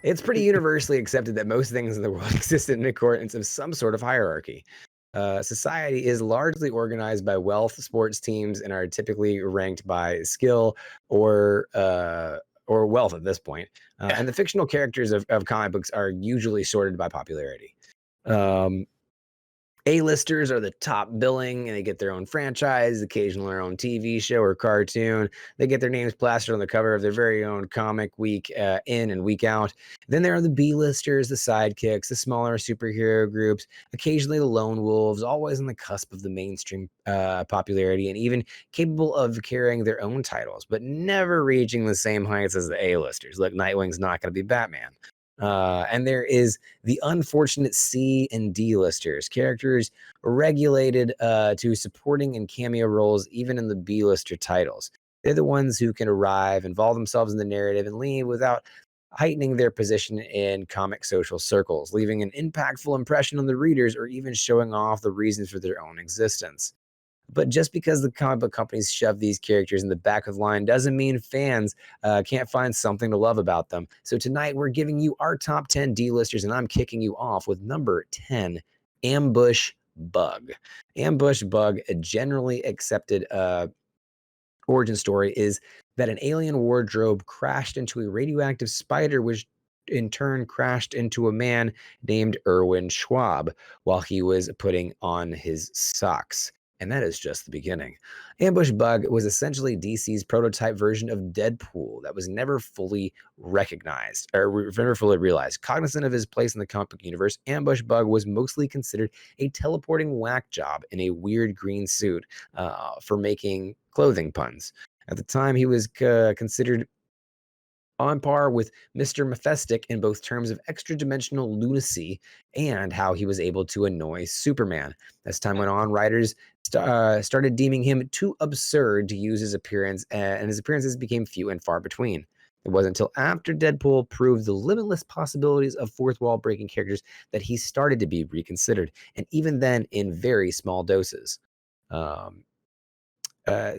It's pretty universally accepted that most things in the world exist in accordance of some sort of hierarchy. Society is largely organized by wealth, sports teams, and are typically ranked by skill or wealth at this point. And the fictional characters of comic books are usually sorted by popularity. A-listers are the top billing, and they get their own franchise, occasionally their own TV show or cartoon. They get their names plastered on the cover of their very own comic week in and week out. Then there are the B-listers, the sidekicks, the smaller superhero groups, occasionally the lone wolves, always on the cusp of the mainstream popularity and even capable of carrying their own titles, but never reaching the same heights as the A-listers. Look, Nightwing's not going to be Batman. And there is the unfortunate C and D listers, characters regulated to supporting and cameo roles, even in the B lister titles. They're the ones who can arrive, involve themselves in the narrative, and leave without heightening their position in comic social circles, leaving an impactful impression on the readers, or even showing off the reasons for their own existence. But just because the comic book companies shove these characters in the back of the line doesn't mean fans can't find something to love about them. So tonight we're giving you our top 10 D-listers, and I'm kicking you off with number 10, Ambush Bug. Ambush Bug, a generally accepted origin story, is that an alien wardrobe crashed into a radioactive spider, which in turn crashed into a man named Erwin Schwab while he was putting on his socks. And that is just the beginning. Ambush Bug was essentially DC's prototype version of Deadpool that was never fully recognized or never fully realized. Cognizant of his place in the comic book universe, Ambush Bug was mostly considered a teleporting whack job in a weird green suit for making clothing puns. At the time, he was considered on par with Mr. Mephistic in both terms of extra-dimensional lunacy and how he was able to annoy Superman. As time went on, writers started deeming him too absurd to use his appearance, and his appearances became few and far between. It wasn't until after Deadpool proved the limitless possibilities of fourth wall breaking characters that he started to be reconsidered, and even then in very small doses.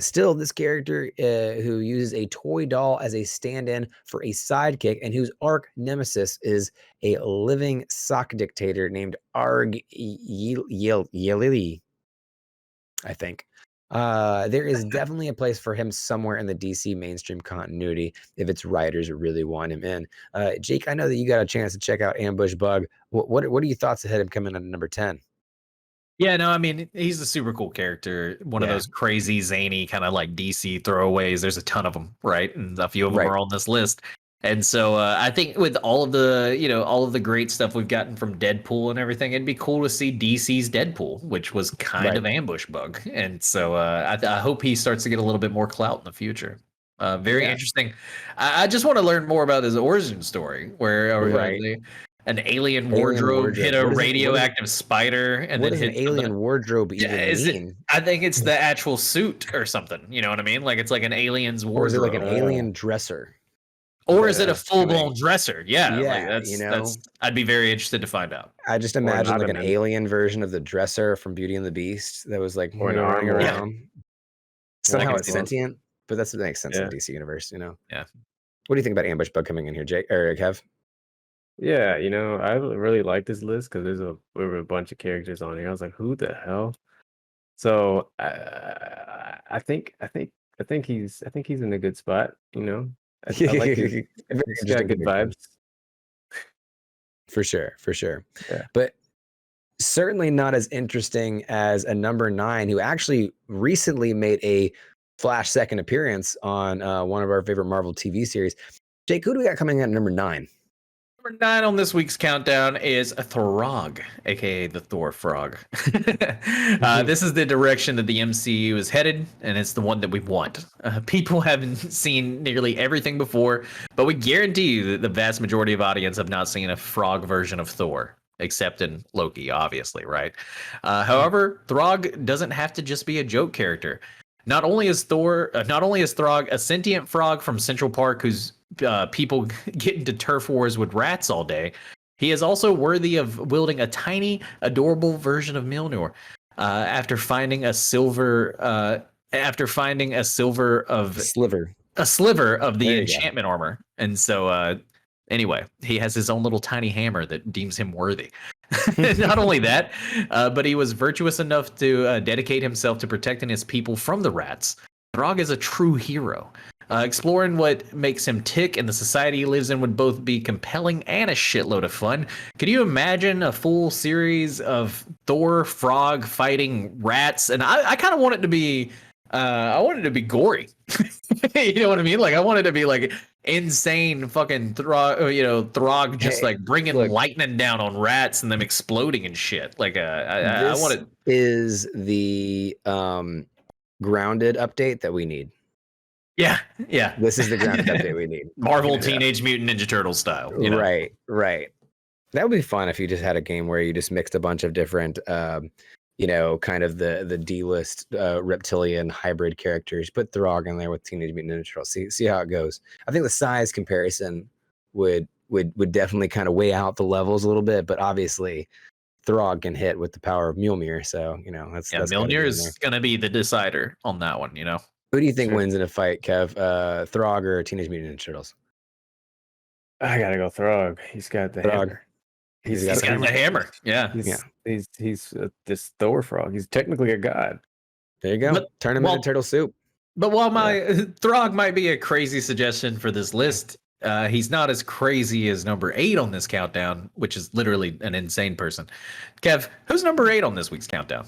Still, this character who uses a toy doll as a stand-in for a sidekick and whose arch nemesis is a living sock dictator named Arg Yelili, I think. There is definitely a place for him somewhere in the DC mainstream continuity if its writers really want him in. Jake, I know that you got a chance to check out Ambush Bug. What are your thoughts ahead of him coming in at number 10? Yeah, no, I mean, he's a super cool character. One of those crazy, zany kind of like DC throwaways. There's a ton of them, right? And a few of them are on this list. And so I think with all of the great stuff we've gotten from Deadpool and everything, it'd be cool to see DC's Deadpool, which was kind of Ambush Bug. And so I hope he starts to get a little bit more clout in the future. Very interesting. I just want to learn more about his origin story, where an alien wardrobe hit a radioactive spider, and what then does an alien wardrobe even mean? I think it's the actual suit or something. You know what I mean? Like it's like an alien's wardrobe. Or is it like an alien dresser? Or is it a full-blown dresser? Yeah, yeah, like that's. I'd be very interested to find out. I just imagine like an alien version of the dresser from Beauty and the Beast that was like running around. Yeah. Somehow it's sentient, but that makes sense in the DC universe, you know? Yeah. What do you think about Ambush Bug coming in here, Jake or Kev? Yeah, I really like this list because there were a bunch of characters on here. I was like, who the hell? So I think he's in a good spot. I like he's got good vibes. For sure. Yeah. But certainly not as interesting as a number 9 who actually recently made a flash second appearance on one of our favorite Marvel TV series. Jake, who do we got coming in at number 9? Number 9 on this week's countdown is Throg, aka the Thor Frog. This is the direction that the MCU is headed, and it's the one that we want. People haven't seen nearly everything before, but we guarantee you that the vast majority of audience have not seen a frog version of Thor, except in Loki, obviously, right? However, Throg doesn't have to just be a joke character. Not only is Throg a sentient frog from Central Park who's people get into turf wars with rats all day, he is also worthy of wielding a tiny, adorable version of Mjolnir. After finding a sliver of the enchantment armor, and so Anyway, he has his own little tiny hammer that deems him worthy. Not only that, but he was virtuous enough to dedicate himself to protecting his people from the rats. Throg is a true hero. Exploring what makes him tick and the society he lives in would both be compelling and a shitload of fun. Could you imagine a full series of Thor Frog fighting rats? And I kind of want it to be, I want it to be gory. You know what I mean? Like I want it to be like insane fucking Throg just like bringing lightning down on rats and them exploding and shit. Like I want it. Is the grounded update that we need. Yeah. This is the grounded update we need. Marvel Teenage Mutant Ninja Turtle style. You know? Right. That would be fun if you just had a game where you just mixed a bunch of different, kind of the D-list reptilian hybrid characters. Put Throg in there with Teenage Mutant Ninja Turtles. See how it goes. I think the size comparison would definitely kind of weigh out the levels a little bit, but obviously Throg can hit with the power of Mjolnir. So that's Mjolnir is going to be the decider on that one. Who do you think wins in a fight, Kev? Throg or Teenage Mutant Ninja Turtles? I gotta go Throg. He's got the hammer. He's got the hammer. Yeah. He's this Thor frog. He's technically a god. There you go. Turn him into turtle soup. But while Throg might be a crazy suggestion for this list, he's not as crazy as number 8 on this countdown, which is literally an insane person. Kev, who's number 8 on this week's countdown?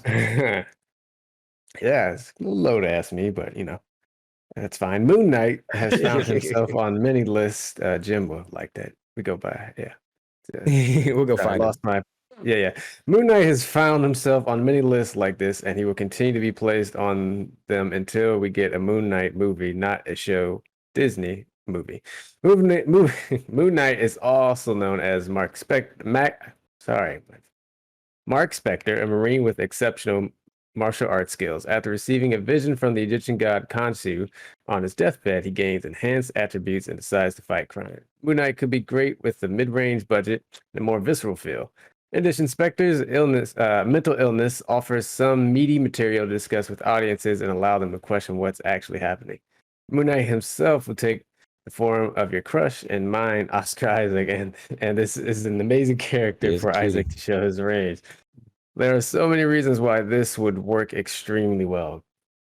Yeah, it's a little low to ask me, but that's fine. Moon Knight has found himself on many lists. Jim will like that. We go by, we'll go find him. Moon Knight has found himself on many lists like this, and he will continue to be placed on them until we get a Moon Knight movie, not a show. Disney movie. Moon Knight is also known as Mark Spector, a Marine with exceptional martial arts skills. After receiving a vision from the Egyptian god Khonshu on his deathbed, he gains enhanced attributes and decides to fight crime. Moon Knight could be great with the mid-range budget and a more visceral feel. In addition, Spector's mental illness offers some meaty material to discuss with audiences and allow them to question what's actually happening. Moon Knight himself will take the form of your crush and mine, Oscar Isaac, and this is an amazing character for Isaac to show his range. There are so many reasons why this would work extremely well.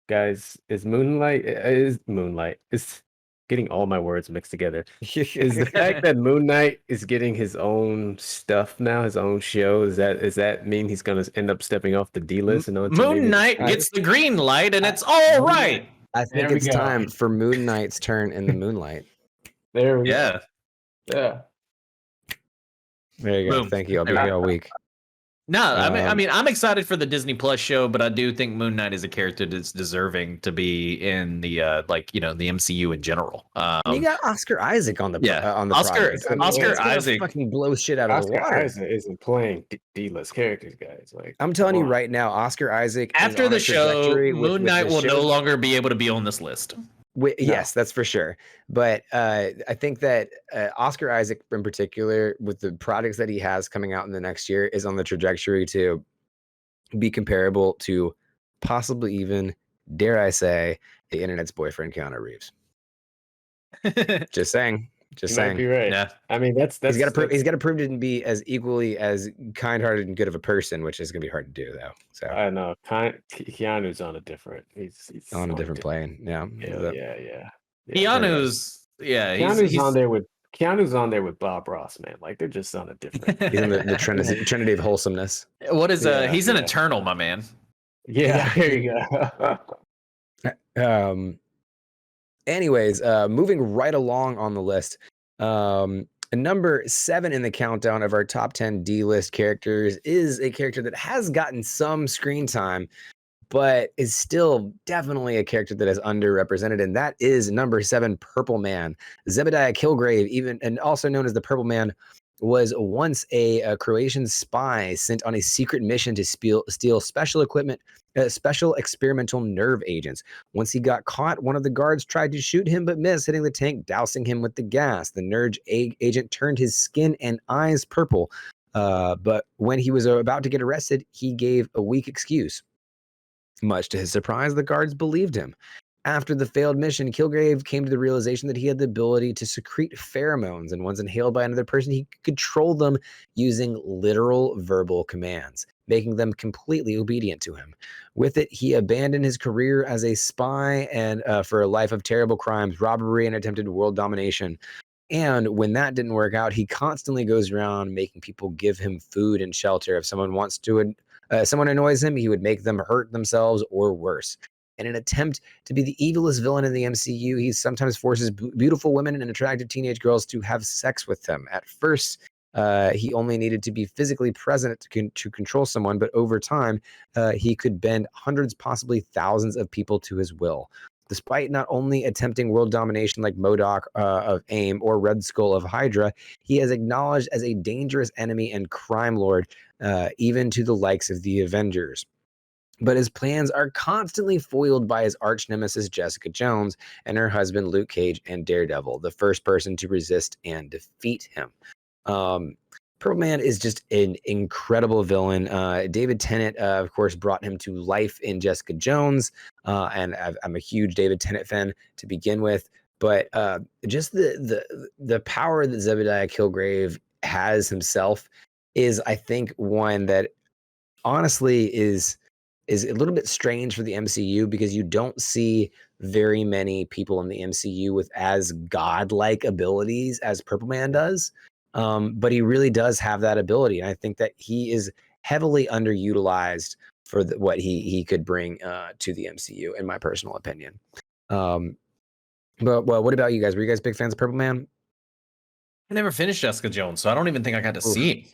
Guys, is Moonlight. It's getting all my words mixed together. Is the fact that Moon Knight is getting his own stuff now, his own show, does that mean he's going to end up stepping off the D list? Moon Knight gets the green light and it's all right. I think it's time for Moon Knight's turn in the moonlight. There we go. Yeah. There you go. Boom. Thank you. I'll be here all week. No, I mean, I'm excited for the Disney Plus show, but I do think Moon Knight is a character that's deserving to be in the the MCU in general. You got Oscar Isaac on the Oscar project. Isaac fucking blows shit out of the water. Isaac isn't playing D-list characters, guys. Like I'm telling you right now, Oscar Isaac after the show, Moon Knight will no longer be able to be on this list. Yes, that's for sure. But I think that Oscar Isaac in particular, with the projects that he has coming out in the next year, is on the trajectory to be comparable to possibly even, dare I say, the internet's boyfriend, Keanu Reeves. Just saying. Might be right. Yeah. I mean, that's he's got to prove to be as equally as kind-hearted and good of a person, which is going to be hard to do, though. So I know Keanu's on a different. He's on a different plane. Yeah. Keanu's Keanu's on there with Bob Ross, man. Like they're just on a different. He's in the trinity of wholesomeness. What is he's an Eternal, my man. Yeah, there you go. Anyways, moving right along on the list, number 7 in the countdown of our top 10 D-list characters is a character that has gotten some screen time, but is still definitely a character that is underrepresented, and that is number 7, Purple Man. Zebediah Kilgrave, and also known as the Purple Man, was once a Croatian spy sent on a secret mission to steal special equipment, special experimental nerve agents. Once he got caught, one of the guards tried to shoot him but missed, hitting the tank, dousing him with the gas. The nerve agent turned his skin and eyes purple, but when he was about to get arrested, he gave a weak excuse. Much to his surprise, the guards believed him. After the failed mission, Kilgrave came to the realization that he had the ability to secrete pheromones, and once inhaled by another person, he could control them using literal verbal commands, making them completely obedient to him. With it, he abandoned his career as a spy and for a life of terrible crimes, robbery, and attempted world domination. And when that didn't work out, he constantly goes around making people give him food and shelter. If someone annoys him, he would make them hurt themselves or worse. In an attempt to be the evilest villain in the MCU, he sometimes forces beautiful women and attractive teenage girls to have sex with him. At first, he only needed to be physically present to control someone, but over time, he could bend hundreds, possibly thousands of people to his will. Despite not only attempting world domination like MODOK of AIM or Red Skull of Hydra, he is acknowledged as a dangerous enemy and crime lord, even to the likes of the Avengers. But his plans are constantly foiled by his arch nemesis Jessica Jones and her husband Luke Cage and Daredevil, the first person to resist and defeat him. Purple Man is just an incredible villain. David Tennant, of course, brought him to life in Jessica Jones, and I'm a huge David Tennant fan to begin with. But just the power that Zebediah Kilgrave has himself is, I think, one that honestly is a little bit strange for the MCU, because you don't see very many people in the MCU with as godlike abilities as Purple Man does. But he really does have that ability. And I think that he is heavily underutilized for what he could bring to the MCU, in my personal opinion. But what about you guys? Were you guys big fans of Purple Man? I never finished Jessica Jones, so I don't even think I got to see him.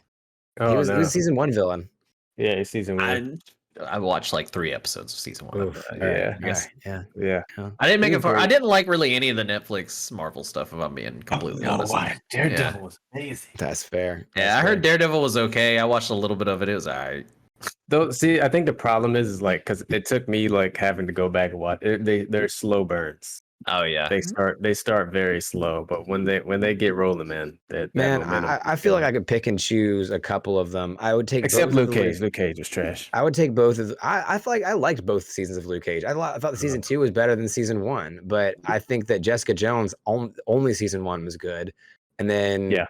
Oh, He was no. season 1 villain. Yeah, he's season 1. I watched like 3 episodes of season 1. Oof, But, yeah. I guess Yeah. I didn't make He it was far. I great. didn't like really any of the Netflix Marvel stuff, if I'm being completely honest. Daredevil was amazing. That's fair. Yeah, I heard Daredevil was okay. I watched a little bit of it. It was all right. Though, see, I think the problem is like, because it took me like having to go back and watch it, they're slow burns. Oh yeah. They start very slow, but when they get rolling, man, that Man, momentum I feel like I could pick and choose a couple of them. I would take except both Luke of the Cage. Luke Cage was trash. I would take both of. I feel like I liked both seasons of Luke Cage. I thought the season 2 was better than season 1, but I think that Jessica Jones only season 1 was good, and then Yeah.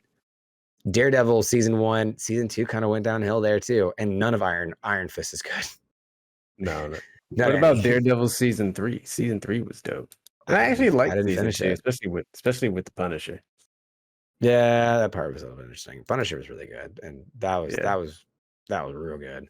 Daredevil season 1, season 2 kind of went downhill there too, and none of Iron Fist is good. No. Not What about any. Daredevil season 3? Season 3 was dope. And I actually liked didn't season finish 2, it. especially with the Punisher. Yeah, that part was a little interesting. Punisher was really good, and that was real good.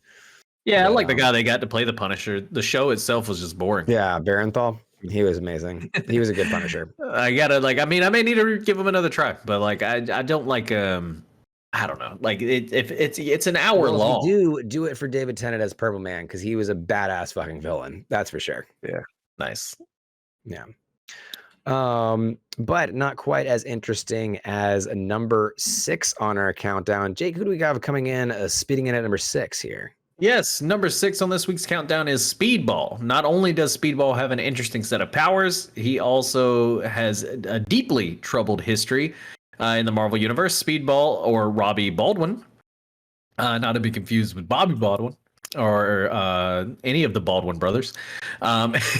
Yeah, I But, like the guy they got to play the Punisher. The show itself was just boring. Yeah, Barenthal, he was amazing. He was a good Punisher. I gotta I may need to give him another try, but like I don't like I don't know. Like if it's an hour Well, long. if you do it for David Tennant as Purple Man, because he was a badass fucking villain. That's for sure. Yeah. Nice. Yeah. But not quite as interesting as a number 6 on our countdown. Jake, who do we got coming in, speeding in at number 6 here? Yes, number 6 on this week's countdown is Speedball. Not only does Speedball have an interesting set of powers, he also has a deeply troubled history in the Marvel Universe. Speedball, or Robbie Baldwin, not to be confused with Bobby Baldwin or any of the Baldwin brothers,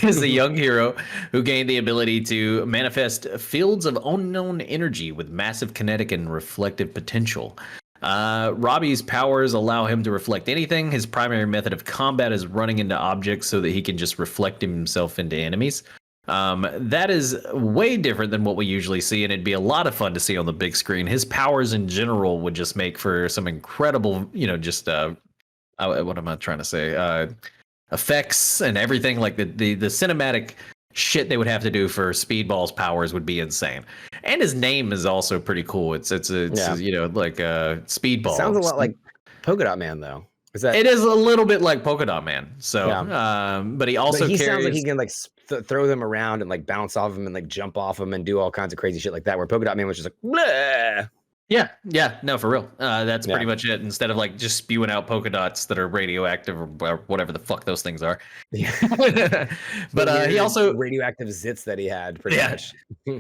is a young hero who gained the ability to manifest fields of unknown energy with massive kinetic and reflective potential. Robbie's powers allow him to reflect anything. His primary method of combat is running into objects so that he can just reflect himself into enemies. That is way different than what we usually see, and it'd be a lot of fun to see on the big screen. His powers in general would just make for some incredible, just what am I trying to say? Effects and everything. Like the cinematic shit they would have to do for Speedball's powers would be insane. And his name is also pretty cool. It's like Speedball. Sounds a lot like Polka Dot Man, though. It is a little bit like Polka Dot Man. So, but he also sounds like he can like throw them around and like bounce off them and like jump off them and do all kinds of crazy shit like that. Where Polka Dot Man was just like, bleh. Yeah, no, for real. That's pretty much it. Instead of like just spewing out polka dots that are radioactive or whatever the fuck those things are. Yeah. But he also radioactive zits that he had pretty much.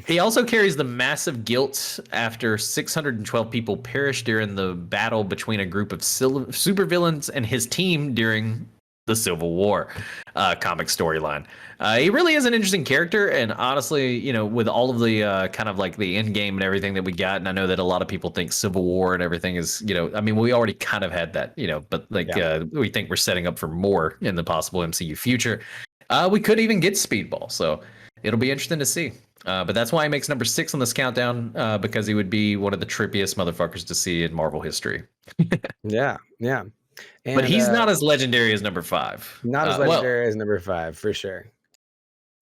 He also carries the massive guilt after 612 people perished during the battle between a group of supervillains and his team during the Civil War comic storyline. He really is an interesting character, and honestly, you know, with all of the kind of like the end game and everything that we got, and I know that a lot of people think Civil War and everything is, you know, I mean, we already kind of had that, you know, but like we think we're setting up for more in the possible MCU future. We could even get Speedball, so it'll be interesting to see. But that's why he makes number 6 on this countdown, because he would be one of the trippiest motherfuckers to see in Marvel history. Yeah. And, but he's not as legendary as number 5. Not as legendary as number 5, for sure.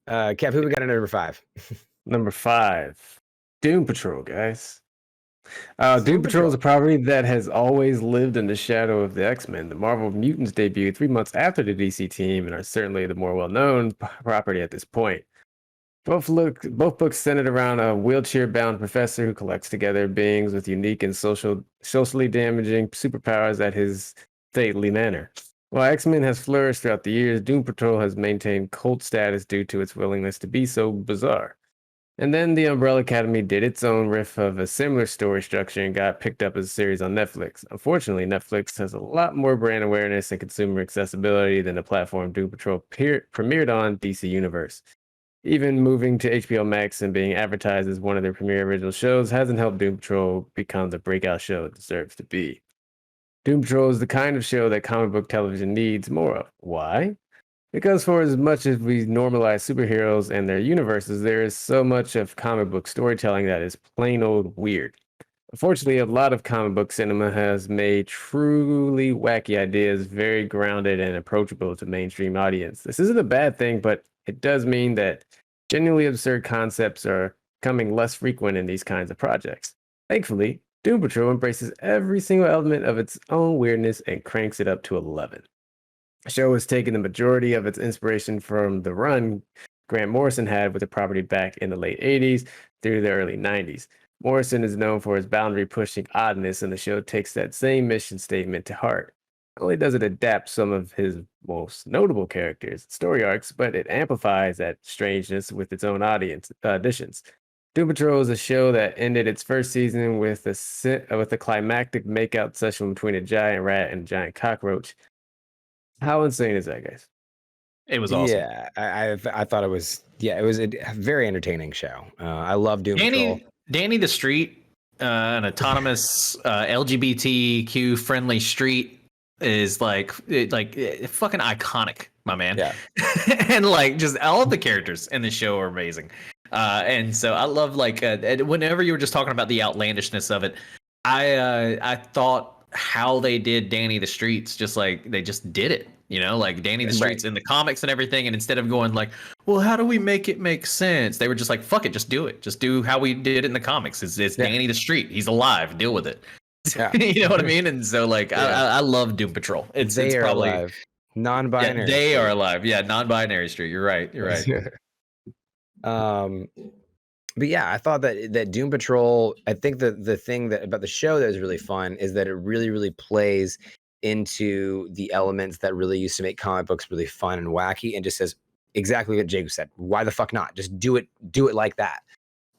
Kev, who we got at number 5? Number 5, Doom Patrol, guys. Doom Patrol is a property that has always lived in the shadow of the X-Men. The Marvel Mutants debuted 3 months after the DC team and are certainly the more well-known property at this point. Both books centered around a wheelchair-bound professor who collects together beings with unique and socially damaging superpowers at his stately manner. While X-Men has flourished throughout the years, Doom Patrol has maintained cult status due to its willingness to be so bizarre. And then the Umbrella Academy did its own riff of a similar story structure and got picked up as a series on Netflix. Unfortunately, Netflix has a lot more brand awareness and consumer accessibility than the platform Doom Patrol premiered on, DC Universe. Even moving to HBO Max and being advertised as one of their premier original shows hasn't helped Doom Patrol become the breakout show it deserves to be. Doom Patrol is the kind of show that comic book television needs more of. Why? Because for as much as we normalize superheroes and their universes, there is so much of comic book storytelling that is plain old weird. Unfortunately, a lot of comic book cinema has made truly wacky ideas very grounded and approachable to mainstream audience. This isn't a bad thing, but it does mean that genuinely absurd concepts are becoming less frequent in these kinds of projects. Thankfully, Doom Patrol embraces every single element of its own weirdness and cranks it up to 11. The show has taken the majority of its inspiration from the run Grant Morrison had with the property back in the late 80s through the early 90s. Morrison is known for his boundary-pushing oddness, and the show takes that same mission statement to heart. Not only does it adapt some of his most notable characters' story arcs, but it amplifies that strangeness with its own additions. Doom Patrol is a show that ended its first season with a climactic makeout session between a giant rat and a giant cockroach. How insane is that, guys? It was awesome. Yeah, I thought it was. Yeah, it was a very entertaining show. I love Doom Patrol. Danny the Street, an autonomous LGBTQ friendly street, is fucking iconic, my man. Yeah. And like just all of the characters in the show are amazing. And so I love whenever you were just talking about the outlandishness of it, I thought how they did Danny the Streets, just like they just did it, you know, like Danny the Streets in the comics and everything. And instead of going like, well, how do we make it make sense? They were just like, fuck it, just do it. Just do how we did it in the comics. It's Danny the Street. He's alive. Deal with it. Yeah. You know what I mean? And so like, I love Doom Patrol. It's probably alive. Non-binary. Yeah, they are alive. Yeah. Non-binary street. You're right. But yeah, I thought that Doom Patrol, I think the thing that about the show that is really fun is that it really, really plays into the elements that really used to make comic books really fun and wacky, and just says exactly what Jacob said. Why the fuck not? Just do it like that.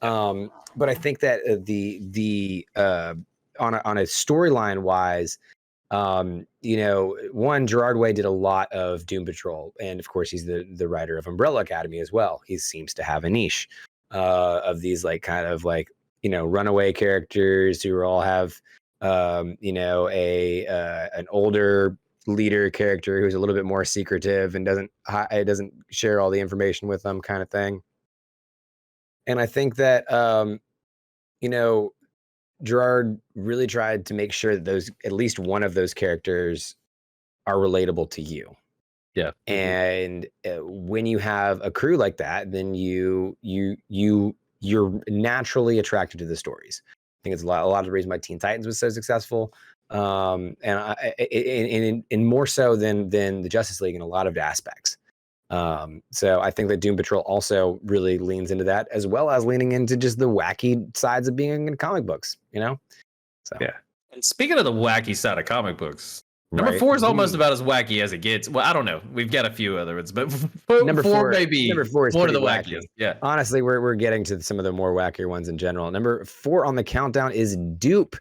But I think that on a storyline wise, you know, one, Gerard Way did a lot of Doom Patrol, and of course he's the writer of Umbrella Academy as well. He seems to have a niche of these like kind of like, you know, runaway characters who all have you know, an older leader character who's a little bit more secretive and doesn't share all the information with them, kind of thing. And I think that you know, Gerard really tried to make sure that at least one of those characters are relatable to you. Yeah. And when you have a crew like that, then you're naturally attracted to the stories. I think it's a lot of the reason why Teen Titans was so successful, and more so than the Justice League in a lot of aspects. So I think that Doom Patrol also really leans into that, as well as leaning into just the wacky sides of being in comic books, you know? So yeah. And speaking of the wacky side of comic books, number 4 is almost about as wacky as it gets. Well, I don't know. We've got a few other ones, but number 4 may be number 4 is one of the wacky. wackiest. Yeah. Honestly, we're getting to some of the more wackier ones in general. Number 4 on the countdown is Dupe.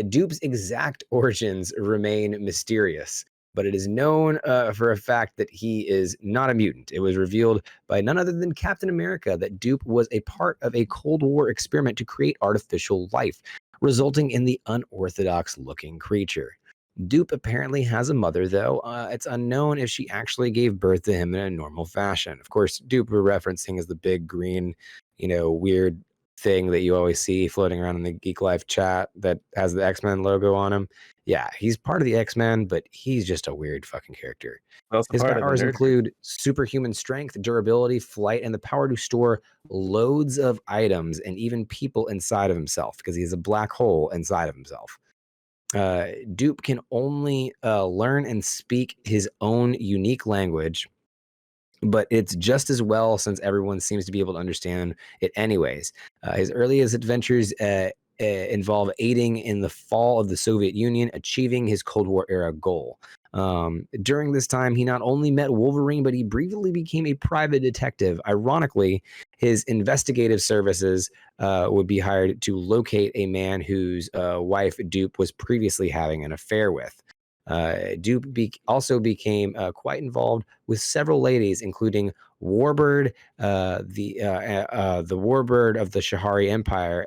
Dupe's exact origins remain mysterious. but it is known for a fact that he is not a mutant. It was revealed by none other than Captain America that Dupe was a part of a Cold War experiment to create artificial life, resulting in the unorthodox looking creature. Dupe apparently has a mother, though. It's unknown if she actually gave birth to him in a normal fashion. Of course, Dupe we're referencing is the big green, weird thing that you always see floating around in the Geeklife chat that has the X-Men logo on him. Yeah, he's part of the X-Men, but he's just a weird fucking character. Also His part of the powers nerd. include superhuman strength, durability, flight, and the power to store loads of items and even people inside of himself because he has a black hole inside of himself. Dupe can only learn and speak his own unique language, but it's just as well since everyone seems to be able to understand it anyways. His earliest adventures involve aiding in the fall of the Soviet Union, achieving his Cold War era goal. During this time, he not only met Wolverine, but he briefly became a private detective. Ironically, his investigative services would be hired to locate a man whose wife Dupe was previously having an affair with. Dupe also became quite involved with several ladies, including Warbird, the Warbird of the Shahari Empire.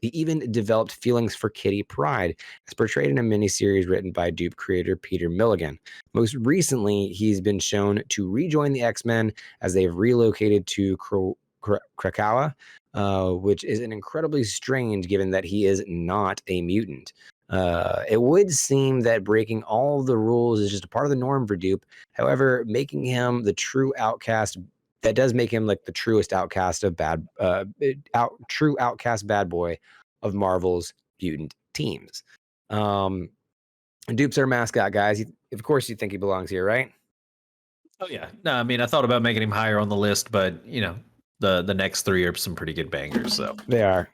He even developed feelings for Kitty Pryde, as portrayed in a miniseries written by Dupe creator Peter Milligan. Most recently, he's been shown to rejoin the X-Men as they have relocated to Krakow, which is an incredibly strange given that he is not a mutant. It would seem that breaking all of the rules is just a part of the norm for Dupe. However, making him the true outcast, that does make him like the truest outcast of true outcast bad boy of Marvel's mutant teams. Dupe's our mascot, guys. Of course, you think he belongs here, right? Oh yeah. No, I mean, I thought about making him higher on the list, but the next three are some pretty good bangers. So They are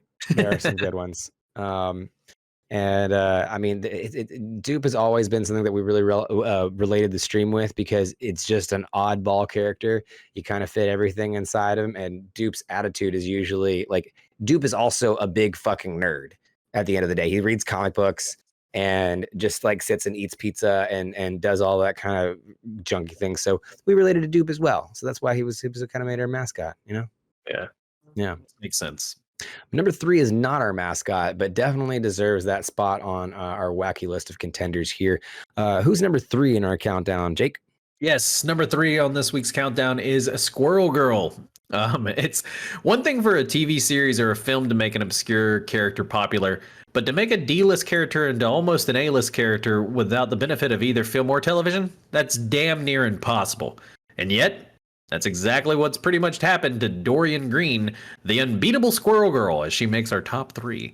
some good ones. And I mean, Dupe has always been something that we really related the stream with because it's just an oddball character. You kind of fit everything inside him, and Dupe's attitude is usually like Dupe is also a big fucking nerd. At the end of the day, he reads comic books and just like sits and eats pizza and does all that kind of junky thing. So we related to Dupe as well. So that's why he was kind of made our mascot. Yeah. Makes sense. Number 3 is not our mascot, but definitely deserves that spot on our wacky list of contenders here. Who's number 3 in our countdown, Jake? Yes, number 3 on this week's countdown is Squirrel Girl. It's one thing for a TV series or a film to make an obscure character popular, but to make a D-list character into almost an A-list character without the benefit of either film or television, that's damn near impossible. And yet, that's exactly what's pretty much happened to Dorian Green, the unbeatable Squirrel Girl, as she makes our top 3.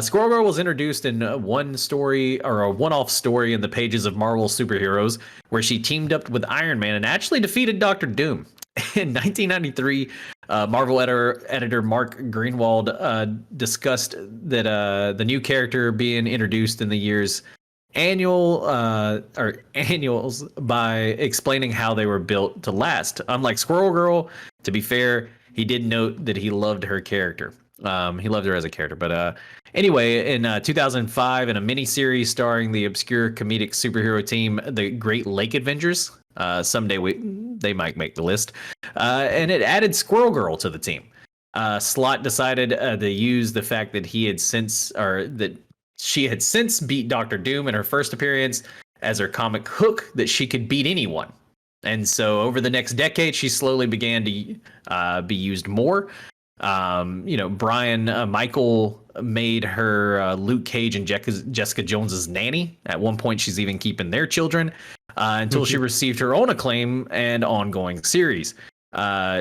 Squirrel Girl was introduced in one story or a one-off story in the pages of Marvel Superheroes, where she teamed up with Iron Man and actually defeated Dr. Doom. In 1993, Marvel editor Mark Greenwald discussed that the new character being introduced in the year's annuals by explaining how they were built to last. Unlike Squirrel Girl, to be fair, he did note that he loved her character. He loved her as a character. But anyway, in 2005, in a miniseries starring the obscure comedic superhero team, the Great Lake Avengers, someday they might make the list, and it added Squirrel Girl to the team. Slott decided to use the fact that she had since beat Dr. Doom in her first appearance as her comic hook that she could beat anyone. And so over the next decade, she slowly began to be used more. Brian Michael made her Luke Cage and Jessica Jones's nanny. At one point, she's even keeping their children until she received her own acclaim and ongoing series.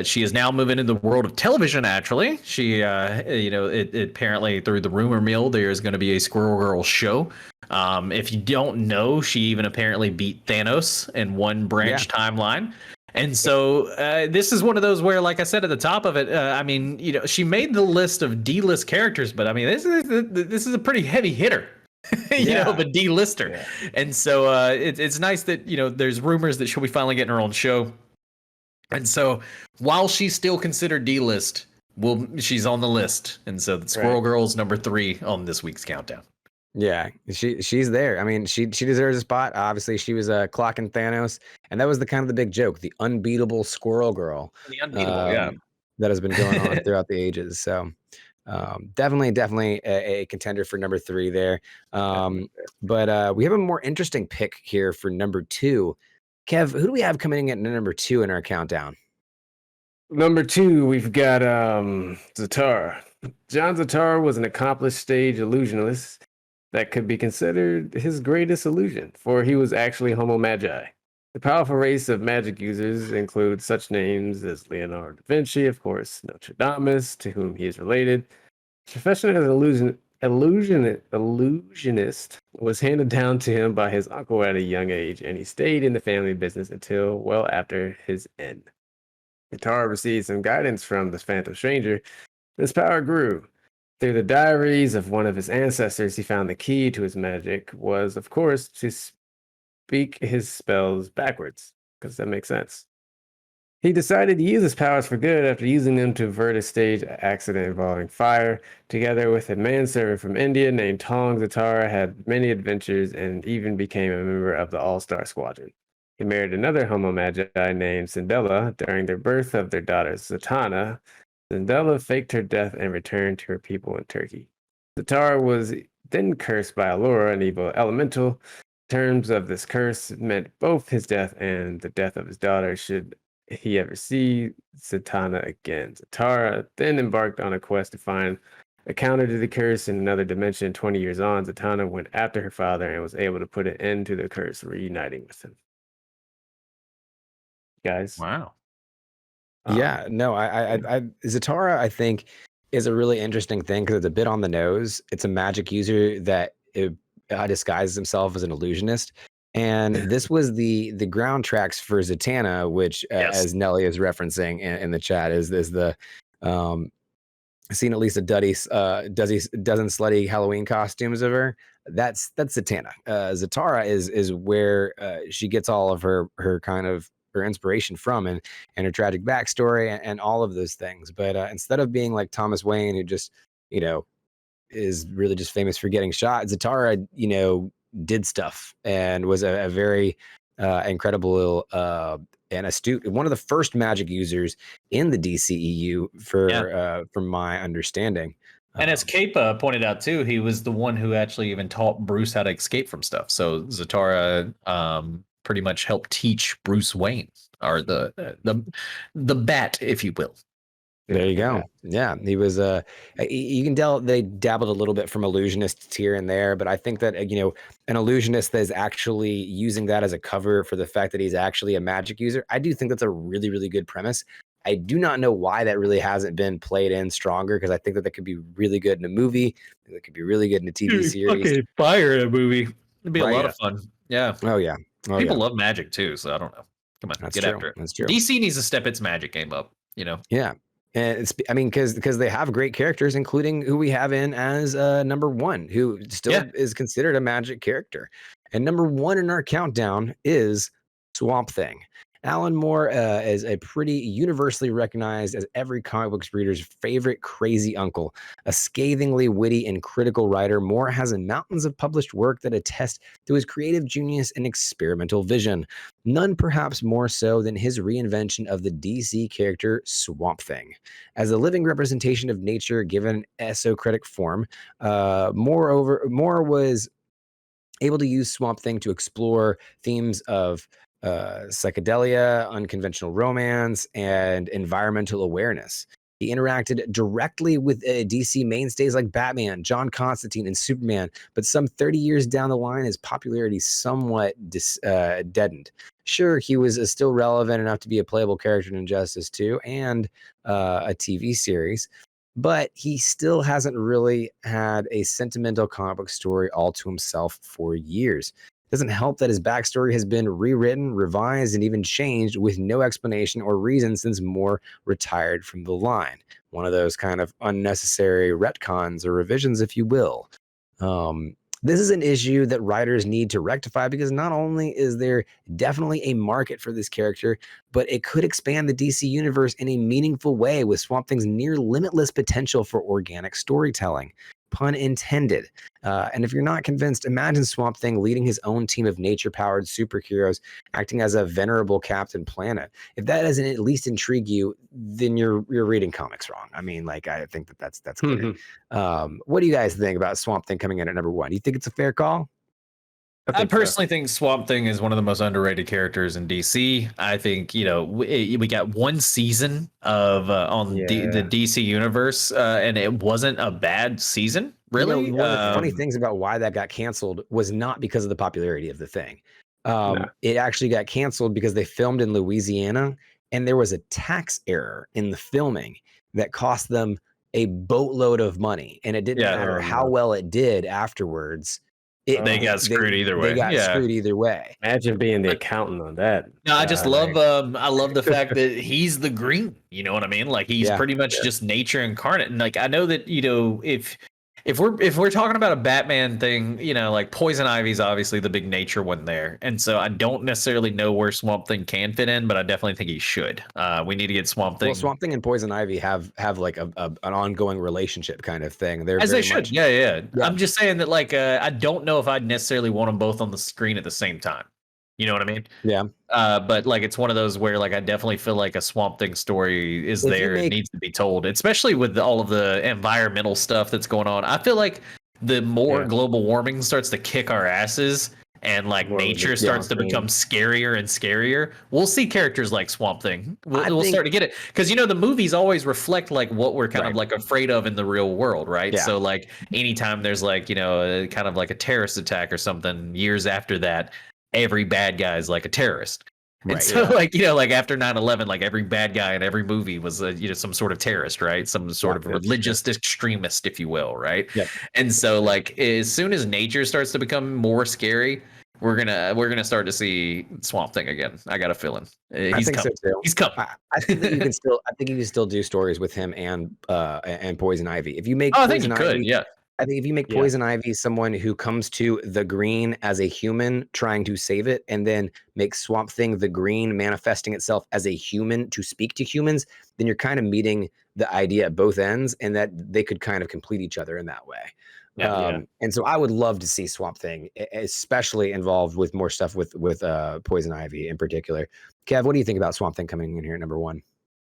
She is now moving into the world of television. Actually, she, it apparently through the rumor mill, there is going to be a Squirrel Girl show. If you don't know, she even apparently beat Thanos in one branch timeline. And so this is one of those where, like I said at the top of it, she made the list of D-list characters, but I mean, this is a pretty heavy hitter. Of a D-lister. Yeah. And so it's nice that there's rumors that she'll be finally getting her own show. And so while she's still considered D-list, she's on the list. And so the Squirrel Girl is number 3 on this week's countdown. Yeah, she's there. I mean, she deserves a spot. Obviously, she was clocking Thanos, and that was the kind of the big joke, the unbeatable Squirrel Girl, The unbeatable, yeah. that has been going on throughout the ages. So definitely a contender for number 3 there. But we have a more interesting pick here for number 2. Kev, who do we have coming in at number 2 in our countdown? Number 2, we've got Zatara. John Zatara was an accomplished stage illusionist that could be considered his greatest illusion, for he was actually Homo Magi. The powerful race of magic users include such names as Leonardo da Vinci, of course, Nostradamus, to whom he is related. His profession as an illusionist was handed down to him by his uncle at a young age, and he stayed in the family business until well after his end. Zatara received some guidance from the Phantom Stranger. His power grew. Through the diaries of one of his ancestors, he found the key to his magic was, of course, to speak his spells backwards, because that makes sense. He decided to use his powers for good after using them to avert a stage accident involving fire. Together with a manservant from India named Tong, Zatara had many adventures and even became a member of the All-Star Squadron. He married another Homo Magi named Cindella during the birth of their daughter Zatanna. Cindella faked her death and returned to her people in Turkey. Zatara was then cursed by Allura, an evil elemental. Terms of this curse meant both his death and the death of his daughter should he ever see Zatanna again. Zatara then embarked on a quest to find a counter to the curse in another dimension. 20 years on, Zatanna went after her father and was able to put an end to the curse, reuniting with him. Guys. Wow. Yeah, no, I Zatara, I think, is a really interesting thing because it's a bit on the nose. It's a magic user that disguises himself as an illusionist, and this was the ground tracks for Zatanna, which, Yes. as Nelly is referencing in the chat, is the seen at least a dozen slutty Halloween costumes of her. That's Zatanna. Zatara is where she gets all of her kind of her inspiration from, and her tragic backstory and all of those things. But instead of being like Thomas Wayne, who just is really just famous for getting shot, Zatara did stuff and was a very incredible and astute, one of the first magic users in the DCEU from my understanding. And as Capa pointed out too, he was the one who actually even taught Bruce how to escape from stuff. So Zatara pretty much helped teach Bruce Wayne, or the bat, if you will. There you go. Yeah, he was. You can tell they dabbled a little bit from illusionists here and there, but I think that an illusionist that is actually using that as a cover for the fact that he's actually a magic user, I do think that's a really, really good premise. I do not know why that really hasn't been played in stronger, because I think that could be really good in a movie. That could be really good in a TV series. Fucking fire in a movie. It'd be a lot of fun. Yeah. Oh yeah. People love magic too, so I don't know. Come on, That's get true. after it. That's true. DC needs to step its magic game up. Yeah. And because they have great characters, including who we have in as number 1, who still is considered a magic character. And number 1 in our countdown is Swamp Thing. Alan Moore is a pretty universally recognized as every comic books reader's favorite crazy uncle. A scathingly witty and critical writer, Moore has mountains of published work that attest to his creative genius and experimental vision. None perhaps more so than his reinvention of the DC character Swamp Thing. As a living representation of nature given esoteric form, Moore was able to use Swamp Thing to explore themes of psychedelia, unconventional romance, and environmental awareness. He interacted directly with DC mainstays like Batman, John Constantine, and Superman, but some 30 years down the line, his popularity somewhat deadened. Sure, he was still relevant enough to be a playable character in Injustice 2 and a TV series, but he still hasn't really had a sentimental comic book story all to himself for years. It doesn't help that his backstory has been rewritten, revised, and even changed with no explanation or reason since Moore retired from the line. One of those kind of unnecessary retcons or revisions, if you will. This is an issue that writers need to rectify, because not only is there definitely a market for this character, but it could expand the DC universe in a meaningful way with Swamp Thing's near limitless potential for organic storytelling. pun intended. And if you're not convinced, imagine Swamp Thing leading his own team of nature-powered superheroes, acting as a venerable Captain Planet. If that doesn't at least intrigue you, then you're reading comics wrong. I mean, like, I think that's clear. What do you guys think about Swamp Thing coming in at number 1? Do you think it's a fair call? I personally think Swamp Thing is one of the most underrated characters in DC. I think, you know, we got one season of on the DC universe, and it wasn't a bad season, really. You know, one of the funny things about why that got canceled was not because of the popularity of the thing. It actually got canceled because they filmed in Louisiana, and there was a tax error in the filming that cost them a boatload of money, and it didn't matter how well it did afterwards. They got screwed either way. They got screwed either way. Imagine being the accountant on that. No, I just love I love the fact that he's the green. You know what I mean? Like he's pretty much just nature incarnate. And like I know that, you know, if we're talking about a Batman thing, you know, like Poison Ivy's obviously the big nature one there. And so I don't necessarily know where Swamp Thing can fit in, but I definitely think he should. We need to get Swamp Thing. Well, Swamp Thing and Poison Ivy have like an ongoing relationship kind of thing. They're as very they should. much, Yeah. I'm just saying that like I don't know if I'd necessarily want them both on the screen at the same time. You know what I mean? Yeah. But like it's one of those where like I definitely feel like a Swamp Thing story is there. It needs to be told, especially with all of the environmental stuff that's going on. I feel like the more global warming starts to kick our asses and like nature starts to become scarier and scarier, we'll see characters like Swamp Thing. We'll start to get it because, you know, the movies always reflect like what we're kind of like afraid of in the real world, right? So like anytime there's like, you know, kind of like a terrorist attack or something years after that, every bad guy is like a terrorist. And so like, you know, like after 9/11, like every bad guy in every movie was you know, some sort of terrorist, right? Some sort of religious extremist, if you will, right? And so like as soon as nature starts to become more scary, we're gonna start to see Swamp Thing again. I got a feeling he's coming. So he's coming. I think that you can still do stories with him and Poison Ivy. If you make I think you could, I think if you make Poison Ivy someone who comes to the green as a human trying to save it, and then make Swamp Thing the green manifesting itself as a human to speak to humans, then you're kind of meeting the idea at both ends, and that they could kind of complete each other in that way. And so I would love to see Swamp Thing, especially involved with more stuff with Poison Ivy in particular. Kev, what do you think about Swamp Thing coming in here at number 1?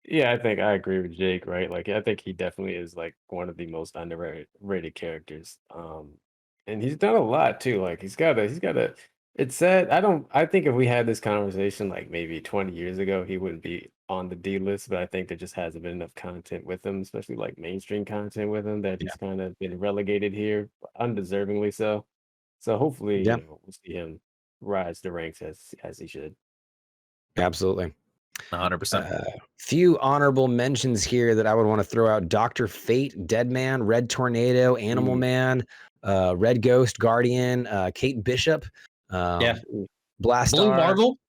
Yeah, I think I agree with Jake, right? Like, I think he definitely is like one of the most underrated characters. And he's done a lot too. Like, he's got a. It's sad. I think if we had this conversation like maybe 20 years ago, he wouldn't be on the D list. But I think there just hasn't been enough content with him, especially like mainstream content with him, that he's kind of been relegated here, undeservingly so. So hopefully, you know, we'll see him rise the ranks as he should. Absolutely. 100%. Few honorable mentions here that I would want to throw out: Dr. Fate, Deadman, Red Tornado, Animal Man, Red Ghost, Guardian, Kate Bishop, Blast Blue Marvel.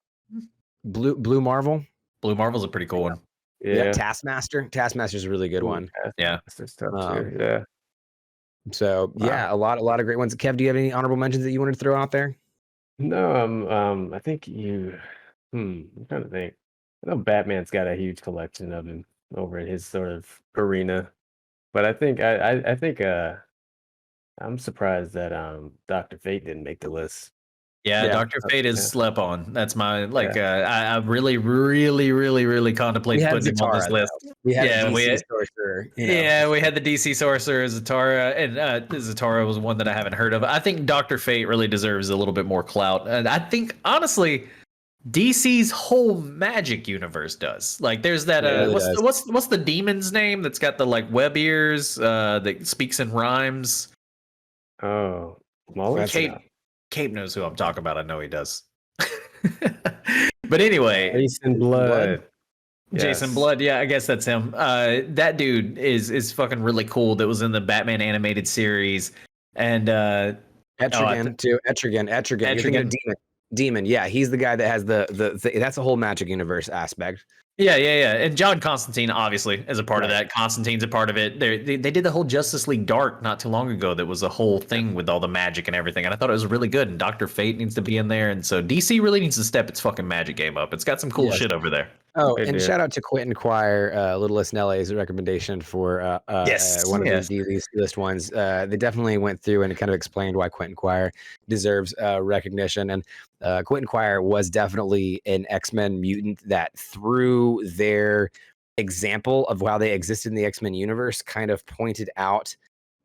Blue Marvel. Blue Marvel's a pretty cool one. Yeah. Taskmaster's a really good one. That's tough too. Yeah. So a lot of great ones. Kev, do you have any honorable mentions that you wanted to throw out there? No, I think you. I'm trying to think. I know Batman's got a huge collection of him over in his sort of arena, but I think I'm surprised that Dr. Fate didn't make the list. Yeah, Dr. Fate is slept on. That's my I really contemplate putting him on this list. We had the Sorcerer. We had the DC Sorcerer, Zatara, and Zatara was one that I haven't heard of. I think Dr. Fate really deserves a little bit more clout, and I think honestly, DC's whole magic universe does. Like, there's that. What's the demon's name that's got the like web ears that speaks in rhymes? Oh, Cape knows who I'm talking about. I know he does. But anyway, Jason Blood. Jason Blood. Yeah, I guess that's him. That dude is fucking really cool. That was in the Batman animated series, and Etrigan too. Etrigan. Demon. Yeah, he's the guy that has the that's a whole magic universe aspect. Yeah. And John Constantine, obviously, is a part of that. Constantine's a part of it. They did the whole Justice League Dark not too long ago. That was a whole thing with all the magic and everything. And I thought it was really good. And Dr. Fate needs to be in there. And so DC really needs to step its fucking magic game up. It's got some cool shit over there. Oh, They and did. shout out to Quentin Choir, Littlest Nelly's recommendation for Yes, one of yes. the D-list ones. They definitely went through and kind of explained why Quentin Choir deserves recognition. And Quentin Choir was definitely an X-Men mutant that, through their example of how they existed in the X-Men universe, kind of pointed out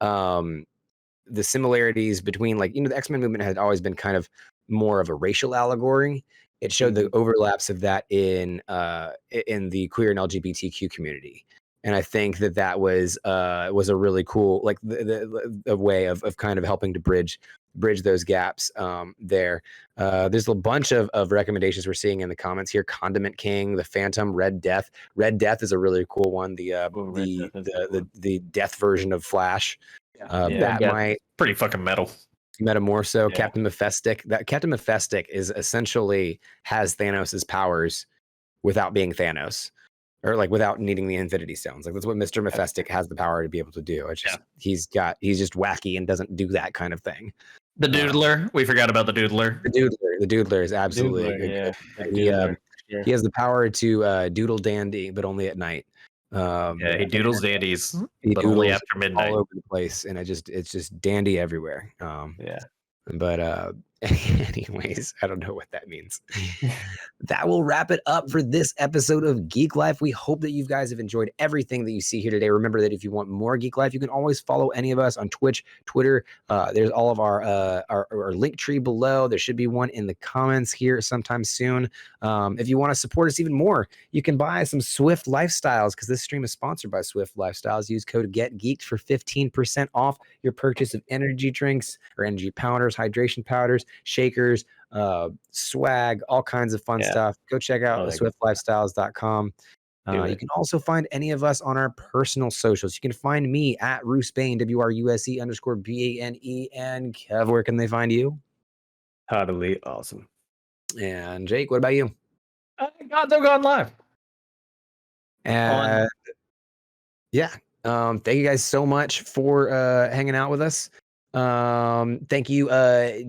the similarities between, like, the X-Men movement had always been kind of more of a racial allegory. It showed the overlaps of that in the queer and LGBTQ community. And I think that was a really cool, like, the way of kind of helping to bridge those gaps there. There's a bunch of recommendations we're seeing in the comments here. Condiment King, The Phantom, Red Death. Red Death is a really cool one. The death version of Flash. That might Pretty fucking metal. Metamorpho, Yeah. Captain Mephistic. That Captain Mephistic is essentially has Thanos's powers without being Thanos, or like without needing the Infinity Stones. Like, that's what Mr. Mephistic has the power to be able to do. It's just he's just wacky and doesn't do that kind of thing. The Doodler. We forgot about the Doodler. The Doodler is absolutely good. He has the power to doodle dandy, but only at night. Yeah, he doodles dandies, He but only doodles after midnight. all over the place, and it's just dandy everywhere. Yeah. But anyways, I don't know what that means. That will wrap it up for this episode of Geek Life. We hope that you guys have enjoyed everything that you see here today. Remember that if you want more Geek Life, you can always follow any of us on Twitch, Twitter. There's all of our link tree below. There should be one in the comments here sometime soon. If you want to support us even more, you can buy some Swift Lifestyles, because this stream is sponsored by Swift Lifestyles. Use code GetGeeked for 15% off your purchase of energy drinks or energy powders, hydration powders, shakers, swag, all kinds of fun stuff. Go check out swiftlifestyles.com. You can also find any of us on our personal socials. You can find me at Rusbane, WRUSE_BANE. And Kev, where can they find you? Totally awesome. And Jake, what about you? God, they're gone live. And yeah, thank you guys so much for hanging out with us. Thank you,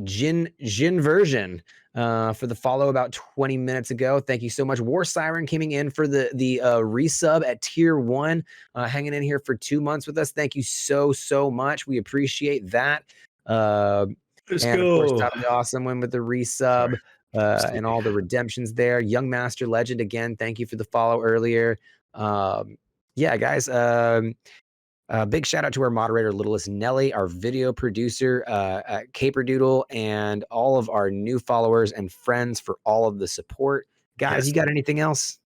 Jin Version, for the follow about 20 minutes ago. Thank you so much. War Siren coming in for the resub at tier 1, hanging in here for 2 months with us. Thank you so much. We appreciate that. Let's and go. Of course, Tommy Awesome went with the resub and all the redemptions there. Young Master Legend, again, thank you for the follow earlier. Yeah, guys. Big shout out to our moderator, Littlest Nelly, our video producer, Caperdoodle, and all of our new followers and friends for all of the support. Guys, you got anything else?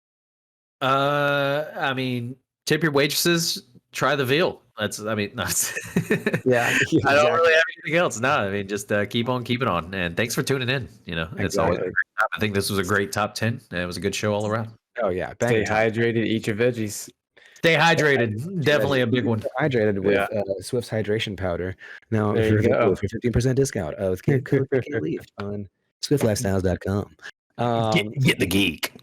I mean, tip your waitresses, try the veal. Yeah, I don't really have anything else. No, I mean, just keep on keeping on. And thanks for tuning in. It's always a great time. I think this was a great top 10. And it was a good show all around. Oh, yeah. Stay hydrated, eat your veggies. Stay hydrated. Definitely a big one. Hydrated with Swift's hydration powder. Now, There you go. for 15% discount with code GetLeaf on SwiftLifestyles.com. Get the geek.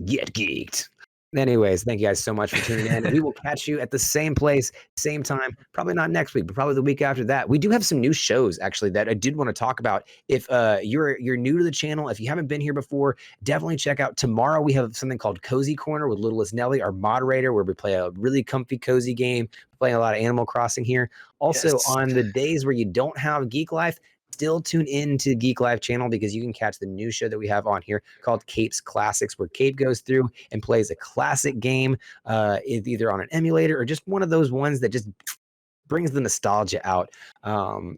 Get geeked. Anyways, thank you guys so much for tuning in. We will catch you at the same place, same time. Probably not next week, but probably the week after that. We do have some new shows, actually, that I did want to talk about. If you're new to the channel, if you haven't been here before, definitely check out. Tomorrow we have something called Cozy Corner with Littlest Nelly, our moderator, where we play a really comfy, cozy game. Playing a lot of Animal Crossing here. Also, on the days where you don't have Geek Life, still tune in to Geek Life channel, because you can catch the new show that we have on here called Cape's Classics, where Cape goes through and plays a classic game, either on an emulator or just one of those ones that just brings the nostalgia out,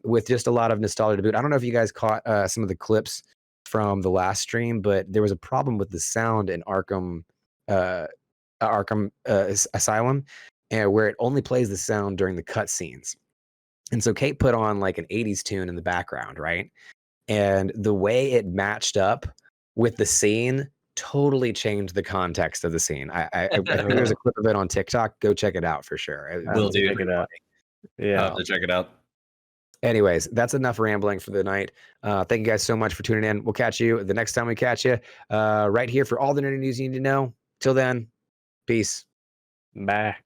with just a lot of nostalgia to boot. I don't know if you guys caught some of the clips from the last stream, but there was a problem with the sound in Arkham Asylum, and where it only plays the sound during the cutscenes. And so Kate put on like an 80s tune in the background, right? And the way it matched up with the scene totally changed the context of the scene. I think there's a clip of it on TikTok. Go check it out for sure. Will do. Check it out. Yeah. I'll have to check it out. Anyways, that's enough rambling for the night. Thank you guys so much for tuning in. We'll catch you the next time we catch you right here for all the nerdy news you need to know. Till then, peace. Bye.